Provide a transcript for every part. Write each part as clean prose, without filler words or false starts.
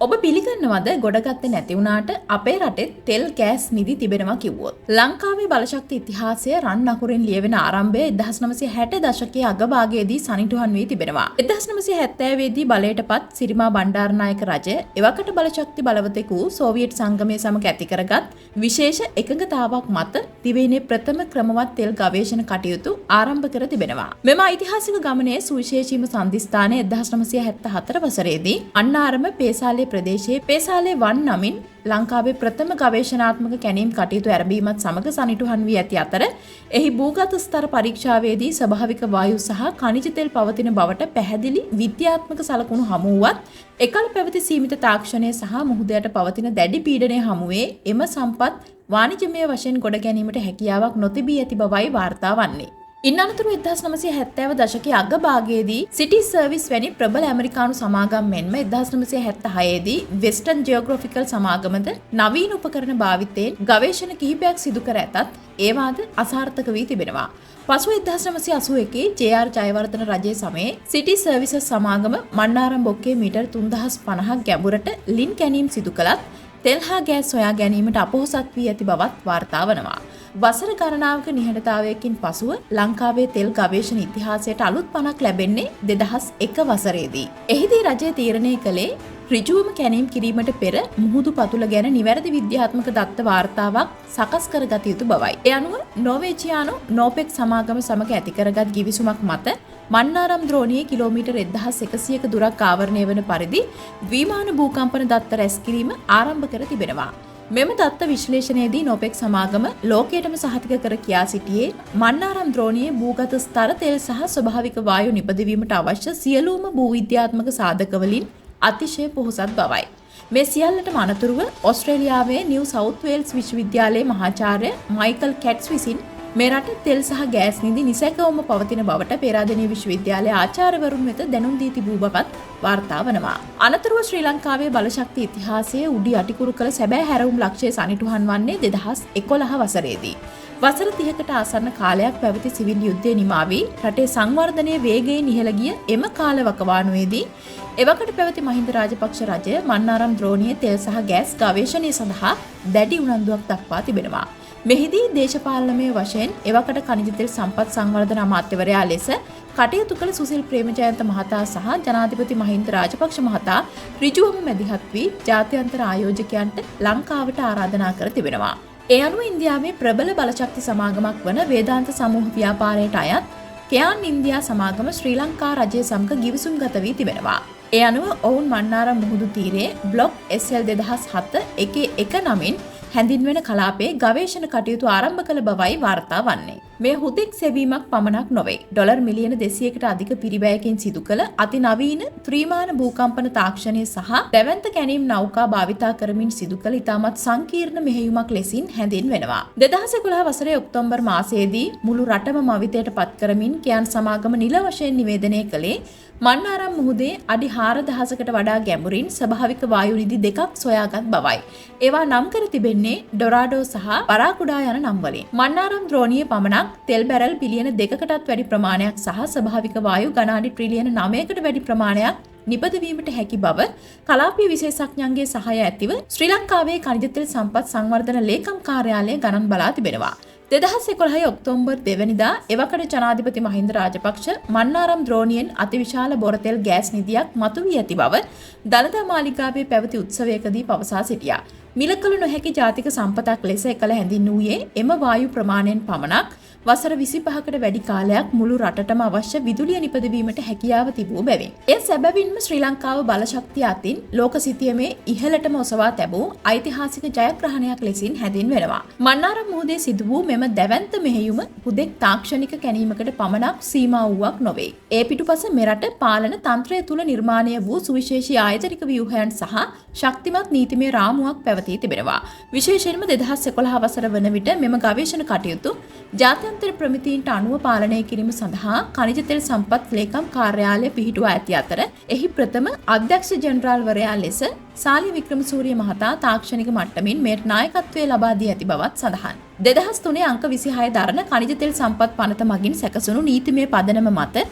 ඔබ පිළිගන්නවද ගොඩගත්තේ නැති වුණාට අපේ රටේ තෙල් ගෑස් නිදි තිබෙනවා කිව්වොත්? ලංකාවේ බලශක්ති ඉතිහාසය රන් අකුරින් ලියවෙන ආරම්භය 1960 දශකයේ අගභාගයේදී සනිටුහන් වී තිබෙනවා. 1970 දී බලයටපත් සිරිමා බණ්ඩාරනායක රජය එවකට බලශක්ති බලවතෙකු සෝවියට් සංගමය සමග ඇති කරගත් විශේෂ එකඟතාවක් මත දිවයිනේ ප්‍රථම ක්‍රමවත් තෙල් ගවේෂණ කටයුතු ආරම්භ කර තිබෙනවා. මෙම ඓතිහාසික ගමනේ සුවිශේෂීම සන්ධිස්ථානය 1974 වසරේදී අන්නාරම පේසාලේ ප්‍රදේශයේ පේසාලේ 1 නමින් ලංකාවේ ප්‍රථම ගවේෂණාත්මක කැණීම් කටයුතු ආරම්භීමත් සමග සනිටුහන් වී ඇති අතර එහි භූගත ස්තර පරීක්ෂාවේදී ස්වභාවික වායු සහ ඛනිජ තෙල් පවතින බවට පැහැදිලි විද්‍යාත්මක සලකුණු හමු වුවත් එකල පැවති සීමිත තාක්ෂණය සහ මුහුදයට පවතින දැඩි පීඩනය හමුවේ එම සම්පත් වාණිජමය වශයෙන් ගොඩ ගැනීමට හැකියාවක් නොතිබී ඇති බවයි වාර්තා වන්නේ. ඉන් අනතුරු 1970 දශකයේ අගභාගයේදී සිටි සර්විස් වැනි ප්‍රබල ඇමරිකානු සමාගම් මෙන්ම 1976 දී වෙස්ටර්න් ජියෝග්‍රැෆිකල් සමාගමද නවීන උපකරණ භාවිතයෙන් ගවේෂණ කිහිපයක් සිදු කර ඇතත් ඒවාද අසාර්ථක වී තිබෙනවා. පසුව 1981 ජේ.ආර්. ජයවර්ධන රජයේ සමයේ සිටි සර්විසස් සමාගම මන්නාරම් බොක්කේ මීටර් 3050ක් ගැඹුරට ලින් කැණීම් සිදු කළත් තෙල් හා ගෑස් සොයා ගැනීමට අපොහොසත් වී ඇති බවත් වාර්තා වනවා. වසර ගණනාවක නිහඬතාවයකින් පසුව ලංකාවේ තෙල් ගවේෂණ ඉතිහාසයට අලුත් පණක් ලැබෙන්නේ 2001 වසරේදී. එහිදී රජය තීරණය කළේ ඍජුවම කැණීම් කිරීමට පෙර මුහුදු පතුල ගැන නිවැරදි විද්‍යාත්මක දත්ත වාර්තාවක් සකස් කරගත යුතු බවයි. ඒ අනුව නෝර්වේජියානු නෝපෙක් සමාගම සමග ඇති කරගත් ගිවිසුමක් මත මන්නාරම් ද්‍රෝණියේ කිලෝමීටර් 1100ක දුරක් ආවරණය වන පරිදි ද්විමාන භූකම්පන දත්ත රැස් කිරීම ආරම්භ කර තිබෙනවා. මෙම දත්ත විශ්ලේෂණයේදී නොපෙක් සමාගම ලෝකයටම සහතික කර කියා සිටියේ මන්නාරම් ද්‍රෝණියේ භූගත ස්තර තෙල් සහ ස්වභාවික වායු නිපදවීමට අවශ්‍ය සියලුම භූවිද්‍යාත්මක සාධකවලින් අතිශය පොහොසත් බවයි. මේ සියල්ලටම අනතුරුව ඕස්ට්‍රේලියාවේ නිව් සවුත් වේල්ස් විශ්වවිද්‍යාලයේ මහාචාර්ය මයිකල් කැට්ස් විසින් මේ රට තෙල් සහ ගෑස් නිදි නිසැකවම පවතින බවට පේරාදෙණිය විශ්වවිද්‍යාලයේ ආචාර්යවරුන් වෙත දැනුම් දී තිබූ බවත් වාර්තා වනවා. අනතුරුව ශ්‍රී ලංකාවේ බලශක්ති ඉතිහාසයේ උඩි යටිකුරු කළ සැබෑ හැරවුම් ලක්ෂ්‍ය සනිටුහන් වන්නේ 2011 වසරේදී. වසර 30කට ආසන්න කාලයක් පැවති සිවිල් යුද්ධය නිමා වී රටේ සංවර්ධනයේ වේගයෙන් ඉහළ ගිය එම කාලවකවානුවේදී එවකට පැවති මහින්ද රාජපක්ෂ රජය මන්නාරම් ද්‍රෝණියේ තෙල් සහ ගෑස් ගවේෂණය සඳහා දැඩි උනන්දුවක් දක්වා තිබෙනවා. මෙහිදී දේශපාලනමය වශයෙන් එවකට ඛනිජ තෙල් සම්පත් සංවර්ධන අමාත්‍යවරයා ලෙස කටයුතු කළ සුසිල් ප්‍රේමජයන්ත මහතා සහ ජනාධිපති මහින්ද රාජපක්ෂ මහතා ඍජුවම මැදිහත් වී ජාත්‍යන්තර ආයෝජකයන්ට ලංකාවට ආරාධනා කර තිබෙනවා. ඒ අනුව ඉන්දියාවේ ප්‍රබල බලශක්ති සමාගමක් වන වේදාන්ත සමූහ ව්‍යාපාරයට අයත් කෙයාන් ඉන්දියා සමාගම ශ්‍රී ලංකා රජය සමග ගිවිසුම් ගත වී තිබෙනවා. ඒ අනුව ඔවුන් මන්නාරම් මුහුදු තීරයේ බ්ලොක් SL 2007 1 නමින් හැඳින්වෙන කලාපයේ ගවේෂණ කටයුතු ආරම්භ කළ බවයි වාර්තා වන්නේ. මේ හුදෙක් සෙවීමක් පමණක් නොවේ. ඩොලර් මිලියන 200කට අධික පිරිවැයකින් සිදු කළ අතිනවීන ත්‍රිමාන භූකම්පන තාක්ෂණය සහ දැවැන්ත කැණීම් නෞකා භාවිතා කරමින් සිදු කළ ඉතාමත් සංකීර්ණ මෙහෙයුමක් ලෙසින් හැඳින්වෙනවා. 2011 වසරේ ඔක්තෝබර් මාසයේදී මුළු රටම මවිතයට පත් කරමින් කෙයාන් සමාගම නිල වශයෙන් නිවේදනය කළේ මන්නාරම් මුහුදේ අඩි 4000කට වඩා ගැඹුරින් ස්වභාවික වායු නිදි දෙකක් සොයාගත් බවයි. ඒවා නම් කර තිබෙන්නේ ඩොරාඩෝ සහ බරාකුඩා යන නම් වලින්. මන්නාරම් ද්‍රෝණියේ පමණක් තෙල් බැරල් බිලියන 2කටත් වැඩි ප්‍රමාණයක් සහ ස්වභාවික වායු ගණාඩි ට්‍රිලියන 9කට වැඩි ප්‍රමාණයක් නිපදවීමට හැකි බව කලාපීය විශේෂඥයන්ගේ සහාය ඇතිව ශ්‍රී ලංකාවේ ඛනිජ තෙල් සම්පත් සංවර්ධන ලේකම් කාර්යාලය ගණන් බලා තිබෙනවා. 2011 ඔක්තෝබර් 2 වෙනිදා එවකට ජනාධිපති මහින්ද රාජපක්ෂ මන්නාරම් ද්‍රෝණියෙන් අතිවිශාල බොරතෙල් ගෑස් නිධියක් මතුවී ඇති බව දළදා මාලිගාවේ පැවති උත්සවයකදී පවසා සිටියා. මිලකළ නොහැකි ජාතික සම්පතක් ලෙස එකල හැඳින්වූයේ එම වායු ප්‍රමාණයෙන් පමණක් වසර 25කට වැඩි කාලයක් මුළු රටටම අවශ්‍ය විදුලිය නිපදවීමට හැකියාව තිබූ බැවින් එය සැබවින්ම ශ්‍රී ලංකාව බලශක්තිය අතින් ලෝක සිතියමේ ඉහළටම ඔසවා තැබූ ඓතිහාසික ජයග්‍රහණයක් ලෙසින් හැඳින්වෙනවා. මන්නාරම් මුහුදේ සිදු වූ මෙම දැවැන්ත මෙහෙයුම හුදෙක් තාක්ෂණික කැණීමකට පමණක් සීමා වූවක් නොවේ. ඒ පිටුපස මෙරට පාලන තන්ත්‍රය තුළ නිර්මාණය වූ සුවිශේෂී ආයතනික ව්‍යුහයන් සහ ශක්තිමත් නීතිමය රාමුවක් පැවතී තිබෙනවා. විශේෂයෙන්ම 2011 වසර වන විට මෙම ගවේෂණ කටයුතු ජාත්‍යන්තර ප්‍රමිතීන්ට අනුව පාලනය කිරීම සඳහා ඛනිජ තෙල් සම්පත් ලේකම් කාර්යාලය පිහිටුවා ඇති අතර එහි ප්‍රථම අධ්‍යක්ෂ ජෙනරාල්වරයා ලෙස සාලි වික්‍රමසූරිය මහතා තාක්ෂණික මට්ටමින් මෙයට නායකත්වය ලබා දී ඇති බවත් සඳහන්. 2003 අංක 26 දරන ಖನಿජ තෙල් සම්පත් පනත මගින් සැකසුණු නීතිමය පදනම මත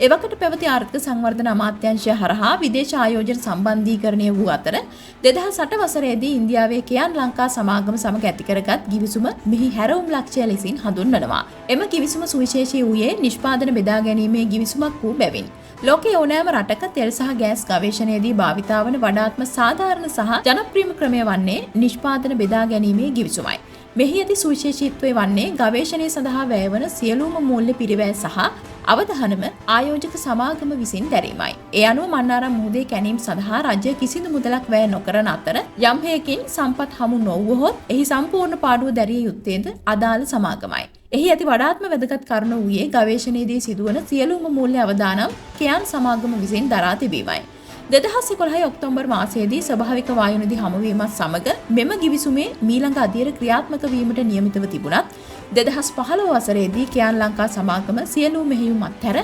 එවකට පැවති ආර්ථික සංවර්ධන අමාත්‍යාංශය හරහා විදේශ ආයෝජන සම්බන්ධීකරණය වූ අතර 2008 වසරේදී ඉන්දියාවේ කියාන් ලංකා සමාගම සමග ඇති කරගත් ගිවිසුම මෙහි හැරවුම් ලක්ෂ්‍ය ලෙසින් හඳුන්වනවා. එම ගිවිසුම සුවිශේෂී වූයේ නිෂ්පාදන බෙදා ගැනීමේ ගිවිසුමක් වූ බැවින්. ලෝකයේ ඕනෑම රටක තෙල් සහ ගෑස් ගවේෂණයේදී භාවිතා වන වඩාත්ම සාධාරණ සහ ජනප්‍රියම ක්‍රමය වන්නේ නිෂ්පාදන බෙදා ගැනීමේ ගිවිසුමයි. මෙහි ඇති සුවිශේෂීත්වය වන්නේ ගවේෂණය සඳහා වැයවන සියලුම මූල්‍ය පිරිවැය සහ අවධානම ආයෝජක සමාගම විසින් දැරීමයි. ඒ අනුව මන්නාරම් මුහුදේ කැණීම් සඳහා රජය කිසිදු මුදලක් වැය නොකරන අතර යම් හේකින් සම්පත් හමු නොවුවහොත් එහි සම්පූර්ණ පාඩුව දැරිය යුත්තේද අදාළ සමාගමයි. එහි ඇති වඩාත්ම වැදගත් කරුණ වූයේ ගවේෂණයේදී සිදුවන සියලුම මූල්‍ය අවදානම් කියාන් සමාගම විසින් දරා තිබීමයි. 2011 ඔක්තෝබර් මාසයේදී ස්වභාවික වායු නිධි හමුවීමත් සමග මෙම ගිවිසුමේ මීළඟ අදියර ක්‍රියාත්මක වීමට නියමිතව තිබුණත් 2015 වසරේදී කියාන් ලංකා සමාගම සියලු මෙහෙයුම් අත්හැර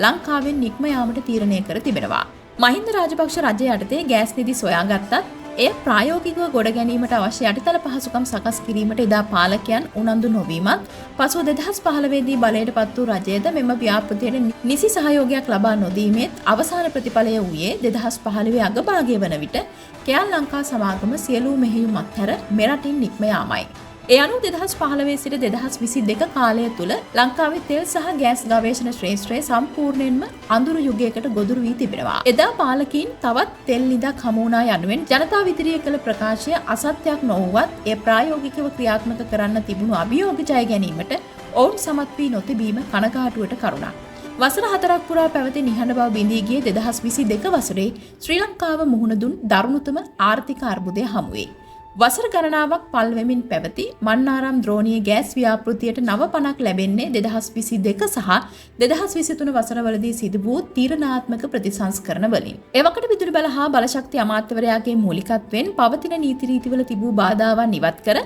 ලංකාවෙන් නික්ම යාමට තීරණය කර තිබෙනවා. මහින්ද රාජපක්ෂ රජය යටතේ ගෑස් නිධි සොයාගත්තත් එය ප්‍රායෝගිකව ගොඩ ගැනීමට අවශ්‍ය යටිතල පහසුකම් සකස් කිරීමට එදා පාලකයන් උනන්දු නොවීමත් පසුව 2015 දී බලයට පත් වූ රජයද මෙම ව්‍යාපෘතියට නිසි සහයෝගයක් ලබා නොදීමේත් අවසාන ප්‍රතිඵලය වූයේ 2015 අගභාගය වන විට කියාන් ලංකා සමාගම සියලු මෙහෙයුම් අත්හැර මෙරටින් නික්ම යාමයි. ඒ අනුව 2015 සිට 2022 කාලය තුල ලංකාවේ තෙල් සහ ගෑස් ගවේෂණ ශ්‍රේෂ්ඨය සම්පූර්ණයෙන්ම අඳුරු යුගයකට ගොදුරු වී තිබෙනවා. එදා පාලකීන් තවත් තෙල් නිදක් හමු වුණා යනුවෙන් ජනතාව ඉදිරියේ කළ ප්‍රකාශය අසත්‍යයක් නොවුවත් එය ප්‍රායෝගිකව ක්‍රියාත්මක කරන්න තිබුණු අභියෝග ජය ගැනීමට ඔවුන් සමත් වී නොතිබීම කනගාටුවට කරුණක්. වසර 4ක් පුරා පැවති නිහඬ බව බිඳී ගිය 2022 වසරේ ශ්‍රී ලංකාව මුහුණ දුන් දරුණුතම ආර්ථික අර්බුදය හමුවේ. වසර ගණනාවක් පල් වෙමින් පැවති මන්නාරම් ද්‍රෝණීය ගෑස් ව්‍යාපෘතියට නව පණක් ලැබෙන්නේ 2022 සහ 2023 වසරවලදී සිදු වූ තීරණාත්මක ප්‍රතිසංස්කරණ වලින්. එවකට විදුලි බල හා බලශක්ති අමාත්‍යවරයාගේ මූලිකත්වයෙන් පවතින නීති රීතිවල තිබූ බාධාවන් ඉවත් කර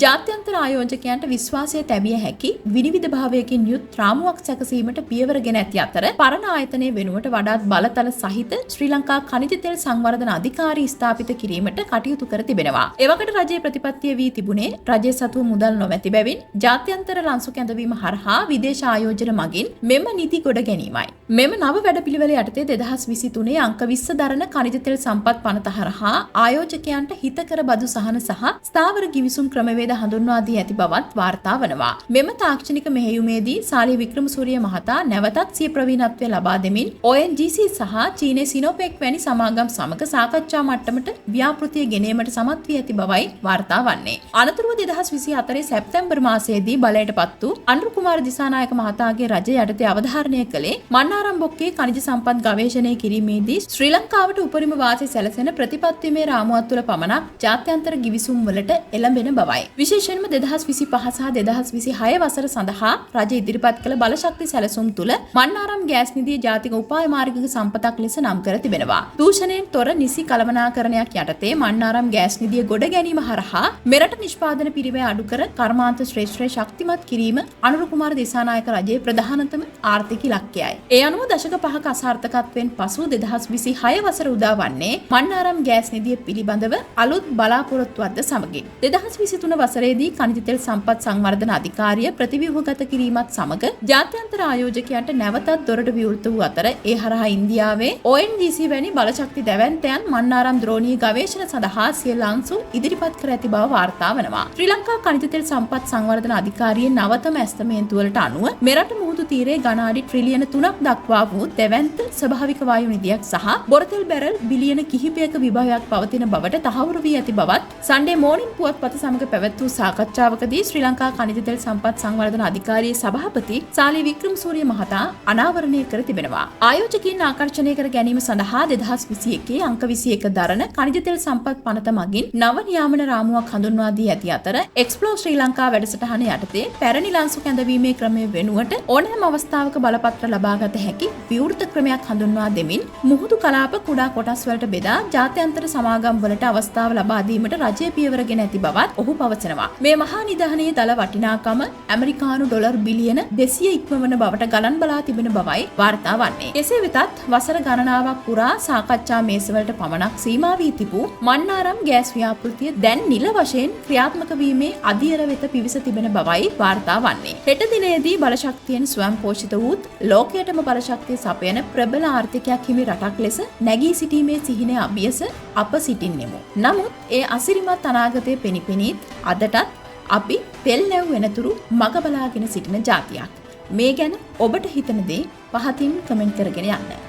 ජාත්‍යන්තර ආයෝජකයන්ට විශ්වාසය තැබිය හැකි විනිවිද භාවයකින් යුත් රාමුවක් සැකසීමට පියවරගෙන ඇති අතර පරණ ආයතනයේ වෙනුවට වඩාත් බලතල සහිත ශ්‍රී ලංකා ඛනිජ තෙල් සංවර්ධන අධිකාරී ස්ථාපිත කිරීමට කටයුතු කර තිබෙනවා. එවකට රජයේ ප්‍රතිපත්තිය වී තිබුණේ රජයේ සතුව මුදල් නොමැති බැවින් ජාත්‍යන්තර ලන්සු කැඳවීම හරහා විදේශ ආයෝජන මගින් මෙම නීති ගොඩ ගැනීමයි. මෙම නව වැඩපිළිවෙල යටතේ 2023 අංක 20 දරන ඛනිජ තෙල් සම්පත් පනත හරහා ආයෝජකයන්ට හිතකර බදු සහන සහ ස්ථාවර ගිවිසුම් ක්‍රමවේද හඳුන්වා දී ඇති බවත් වාර්තා වනවා. මෙම තාක්ෂණික මෙහෙයුමේදී සාලි වික්‍රමසූරිය මහතා නැවතත් සිය ප්‍රවීණත්වය ලබා දෙමින් ONGC සහ චීනයේ සිනෝපෙක් වැනි සමාගම් සමග සාකච්ඡා මට්ටමට ව්‍යාපෘතිය ගෙනීමට සමත් වී ඇති බවයි වාර්තා වන්නේ. අනතුරුව 2024 සැප්තැම්බර් මාසයේදී බලයට පත් වූ අනුර කුමාර දිසානායක මහතාගේ රජය යටතේ අවධාරණය කළේ මන්නාරම් බොක්කේ ඛනිජ සම්පත් ගවේෂණය කිරීමේදී ශ්‍රී ලංකාවට උපරිම වාසි සැලසෙන ප්‍රතිපත්තිමය රාමුවක් තුළ පමණක් ජාත්‍යන්තර ගිවිසුම් වලට එළඹෙන බවයි. විශේෂයෙන්ම 2025 සහ 2026 වසර සඳහා රජය ඉදිරිපත් කළ බලශක්ති සැලසුම් තුළ මන්නාරම් ගෑස් නිධිය ජාතික උපාය මාර්ගික සම්පතක් ලෙස නම් කර තිබෙනවා. දූෂණයෙන් තොර නිසි කළමනාකරණයක් යටතේ මන්නාරම් ගෑස් නිධිය ගොඩ ගැනීම හරහා මෙරට නිෂ්පාදන පිරිවැය අඩු කර කර්මාන්ත ශ්‍රේෂ්ඨය ශක්තිමත් කිරීම අනුර කුමාර දිසානායක රජයේ ප්‍රධානතම ආර්ථික ඉලක්කයයි. ඒ අනුව දශක 5ක අසාර්ථකත්වයෙන් පසු 2026 වසර උදා වන්නේ මන්නාරම් ගෑස් නිධිය පිළිබඳව අලුත් බලාපොරොත්තුවක්ද සමගින්. 2023 වසරේදී ඛනිජ තෙල් සම්පත් සංවර්ධන අධිකාරිය ප්‍රතිව්‍යුහගත කිරීමත් සමග ජාත්‍යන්තර ආයෝජකයන්ට නැවතත් දොරට විවෘත වූ අතර ඒ හරහා ඉන්දියාවේ ONGC වැනි බලශක්ති දැවැන්තයන් මන්නාරම් ද්‍රෝණීය ගවේෂණ සඳහා සිය ලන්සු ඉදිරිපත් කර ඇති බව වාර්තා වනවා. ශ්‍රී ලංකා ඛනිජ තෙල් සම්පත් සංවර්ධන අධිකාරියේ නවතම ඇස්තමේන්තුවලට අනුව මෙරට මුහුදු තීරයේ ඝන අඩි ට්‍රිලියන 3ක් දක්වා වූ දැවැන්ත ස්වභාවික වායු නිධියක් සහ බොරතෙල් බැරල් බිලියන කිහිපයක විභවයක් පවතින බවට තහවුරු වී ඇති බවත් සන්ඩේ මෝනින් පුවත්පත සමග පැවැත් වූ සාකච්ඡාවකදී ශ්‍රී ලංකා ඛනිජ තෙල් සම්පත් සංවර්ධන අධිකාරියේ සභාපති සාලි වික්‍රමසූරිය මහතා අනාවරණය කර තිබෙනවා. ආයෝජකයන් ආකර්ෂණය කර ගැනීම සඳහා 2021 අංක 21 දරන ඛනිජ තෙල් සම්පත් පනත මගින් නව නියාමන රාමුවක් හඳුන්වා දී ඇති අතර එක්ස්ප්ලෝර් ශ්‍රී ලංකා වැඩසටහන යටතේ පැරණි ලන්සු කැඳවීමේ ක්‍රමය වෙනුවට ඕනෑම ඕනෑම අවස්ථාවක බලපත්‍ර ලබාගත හැකි විවෘත ක්‍රමයක් හඳුන්වා දෙමින් මුහුදු කලාප කුඩා කොටස් වලට බෙදා ජාත්‍යන්තර සමාගම් වලට අවස්ථාව ලබා දීමට රජය පියවරගෙන ඇති බවත් ඔහු පවසනවා. මේ මහා නිධානයේ දල වටිනාකම ඇමරිකානු ඩොලර් බිලියන 200 ඉක්මවන බවට ගණන් බලා තිබෙන බවයි වාර්තා වන්නේ. කෙසේ වෙතත් වසර ගණනාවක් පුරා සාකච්ඡා මේසවලට පමණක් සීමා වී තිබූ මන්නාරම් ගෑස් ව්‍යාපෘතිය දැන් නිල වශයෙන් ක්‍රියාත්මක වීමේ අධියර වෙත පිවිස තිබෙන බවයි වාර්තා වන්නේ. හෙට දිනේදී බලශක්තියෙන් ස්වයං පෝෂිත වූත් ලෝකයටම බලශක්තිය සපයන ප්‍රබල ආර්ථිකයක් හිමි රටක් ලෙස නැගී සිටීමේ සිහිනය අභියස අප සිටින්නෙමු. නමුත් ඒ අසිරිමත් අනාගතයේ පෙනිපෙනීත් අදටත් අපි පෙල් නැව් වෙනතුරු මග බලාගෙන සිටින ජාතියක්. මේ ගැන ඔබට හිතන දේ පහතින් කමෙන්ට් කරගෙන යන්න.